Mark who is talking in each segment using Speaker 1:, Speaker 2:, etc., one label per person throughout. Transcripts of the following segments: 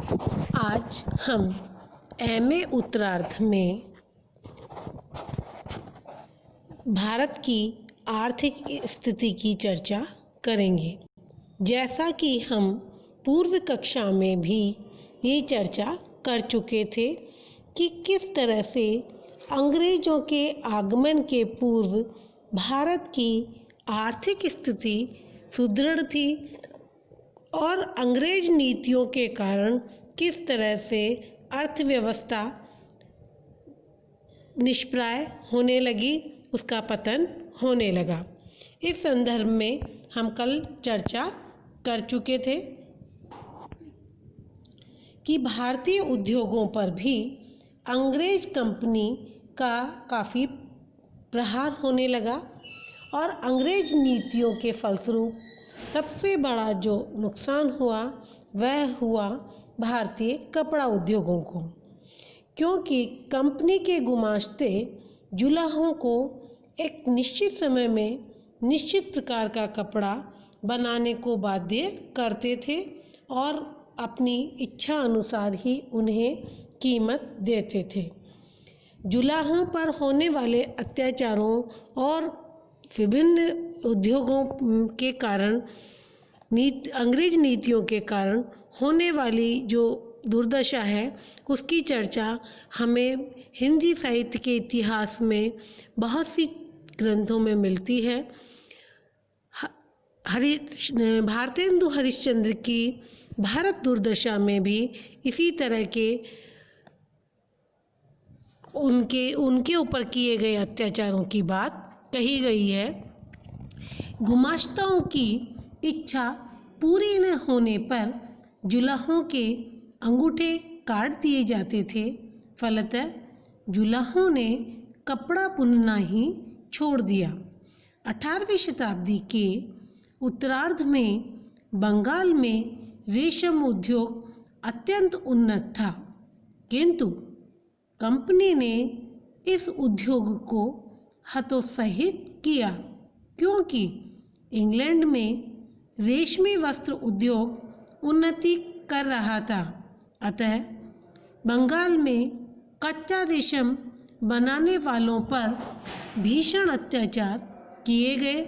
Speaker 1: आज हम एमए उत्तरार्ध में भारत की आर्थिक स्थिति की चर्चा करेंगे। जैसा कि हम पूर्व कक्षा में भी ये चर्चा कर चुके थे कि किस तरह से अंग्रेज़ों के आगमन के पूर्व भारत की आर्थिक स्थिति सुदृढ़ थी और अंग्रेज नीतियों के कारण किस तरह से अर्थव्यवस्था निष्प्राय होने लगी, उसका पतन होने लगा। इस संदर्भ में हम कल चर्चा कर चुके थे कि भारतीय उद्योगों पर भी अंग्रेज कंपनी का काफ़ी प्रहार होने लगा और अंग्रेज नीतियों के फलस्वरूप सबसे बड़ा जो नुकसान हुआ वह हुआ भारतीय कपड़ा उद्योगों को, क्योंकि कंपनी के गुमाश्ते जुलाहों को एक निश्चित समय में निश्चित प्रकार का कपड़ा बनाने को बाध्य करते थे और अपनी इच्छा अनुसार ही उन्हें कीमत देते थे। जुलाहों पर होने वाले अत्याचारों और विभिन्न उद्योगों के कारण अंग्रेज नीतियों के कारण होने वाली जो दुर्दशा है उसकी चर्चा हमें हिंदी साहित्य के इतिहास में बहुत सी ग्रंथों में मिलती है। भारतेंदु हरिश्चंद्र की भारत दुर्दशा में भी इसी तरह के उनके ऊपर किए गए अत्याचारों की बात कही गई है। गुमाश्ताओं की इच्छा पूरी न होने पर जुलाहों के अंगूठे काट दिए जाते थे। फलतः जुलाहों ने कपड़ा बुनना ही छोड़ दिया। 18वीं शताब्दी के उत्तरार्ध में बंगाल में रेशम उद्योग अत्यंत उन्नत था, किंतु कंपनी ने इस उद्योग को हतोत्साहित किया क्योंकि इंग्लैंड में रेशमी वस्त्र उद्योग उन्नति कर रहा था। अतः बंगाल में कच्चा रेशम बनाने वालों पर भीषण अत्याचार किए गए।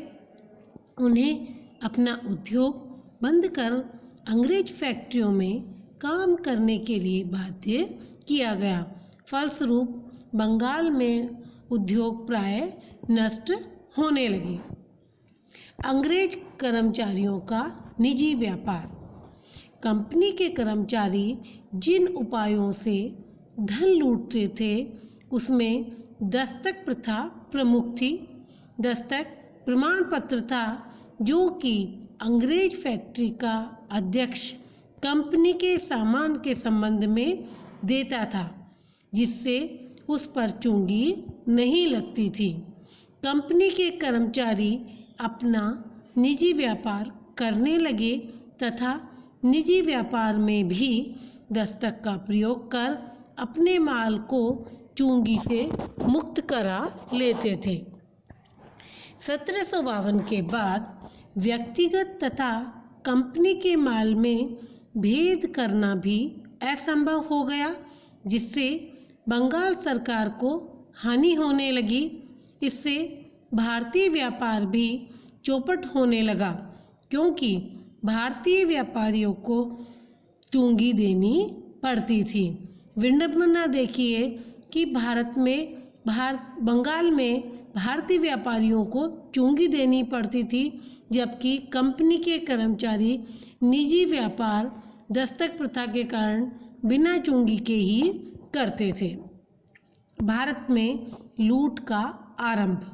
Speaker 1: उन्हें अपना उद्योग बंद कर अंग्रेज फैक्ट्रियों में काम करने के लिए बाध्य किया गया। फलस्वरूप बंगाल में उद्योग प्राय नष्ट होने लगे। अंग्रेज कर्मचारियों का निजी व्यापार। कंपनी के कर्मचारी जिन उपायों से धन लूटते थे उसमें दस्तक प्रथा प्रमुख थी। दस्तक प्रमाण पत्र था जो कि अंग्रेज फैक्ट्री का अध्यक्ष कंपनी के सामान के संबंध में देता था, जिससे उस पर चुंगी नहीं लगती थी। कंपनी के कर्मचारी अपना निजी व्यापार करने लगे तथा निजी व्यापार में भी दस्तक का प्रयोग कर अपने माल को चुंगी से मुक्त करा लेते थे। 1752 के बाद व्यक्तिगत तथा कंपनी के माल में भेद करना भी असंभव हो गया, जिससे बंगाल सरकार को हानि होने लगी। इससे भारतीय व्यापार भी चौपट होने लगा, क्योंकि भारतीय व्यापारियों को चुंगी देनी पड़ती थी। विडंबना देखिए कि बंगाल में भारतीय व्यापारियों को चुंगी देनी पड़ती थी, जबकि कंपनी के कर्मचारी निजी व्यापार दस्तक प्रथा के कारण बिना चुंगी के ही करते थे। भारत में लूट का आरंभ।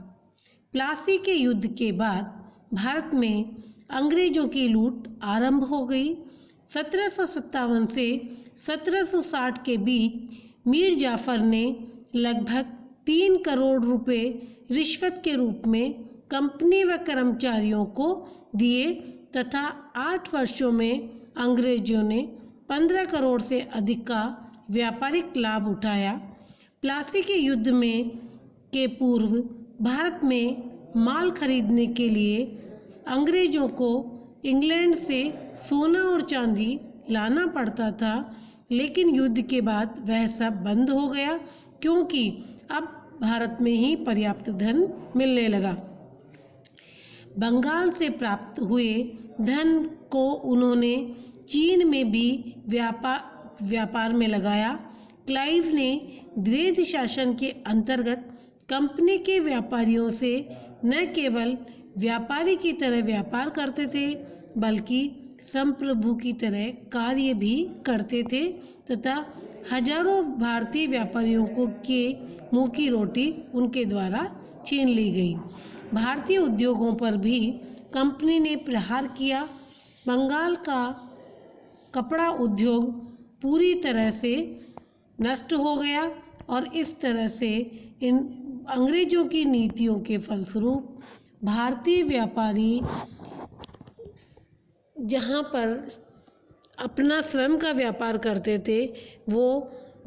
Speaker 1: प्लासी के युद्ध के बाद भारत में अंग्रेजों की लूट आरंभ हो गई। 1757 से 1760 के बीच मीर जाफर ने लगभग 3 करोड़ रुपए रिश्वत के रूप में कंपनी व कर्मचारियों को दिए तथा 8 वर्षों में अंग्रेजों ने 15 करोड़ से अधिक का व्यापारिक लाभ उठाया। प्लासी के युद्ध में के पूर्व भारत में माल खरीदने के लिए अंग्रेजों को इंग्लैंड से सोना और चांदी लाना पड़ता था, लेकिन युद्ध के बाद वह सब बंद हो गया, क्योंकि अब भारत में ही पर्याप्त धन मिलने लगा। बंगाल से प्राप्त हुए धन को उन्होंने चीन में भी व्यापार में लगाया। क्लाइव ने द्वैध शासन के अंतर्गत कंपनी के व्यापारियों से न केवल व्यापारी की तरह व्यापार करते थे, बल्कि संप्रभु की तरह कार्य भी करते थे तथा हजारों भारतीय व्यापारियों के मुंह की रोटी उनके द्वारा छीन ली गई। भारतीय उद्योगों पर भी कंपनी ने प्रहार किया। बंगाल का कपड़ा उद्योग पूरी तरह से नष्ट हो गया और इस तरह से इन अंग्रेजों की नीतियों के फलस्वरूप भारतीय व्यापारी जहाँ पर अपना स्वयं का व्यापार करते थे वो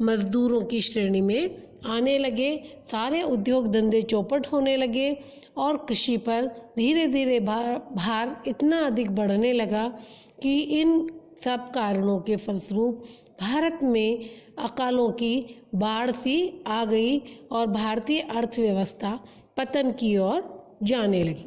Speaker 1: मजदूरों की श्रेणी में आने लगे। सारे उद्योग धंधे चौपट होने लगे और कृषि पर धीरे धीरे भार इतना अधिक बढ़ने लगा कि इन सब कारणों के फलस्वरूप भारत में अकालों की बाढ़ सी आ गई और भारतीय अर्थव्यवस्था पतन की ओर जाने लगी।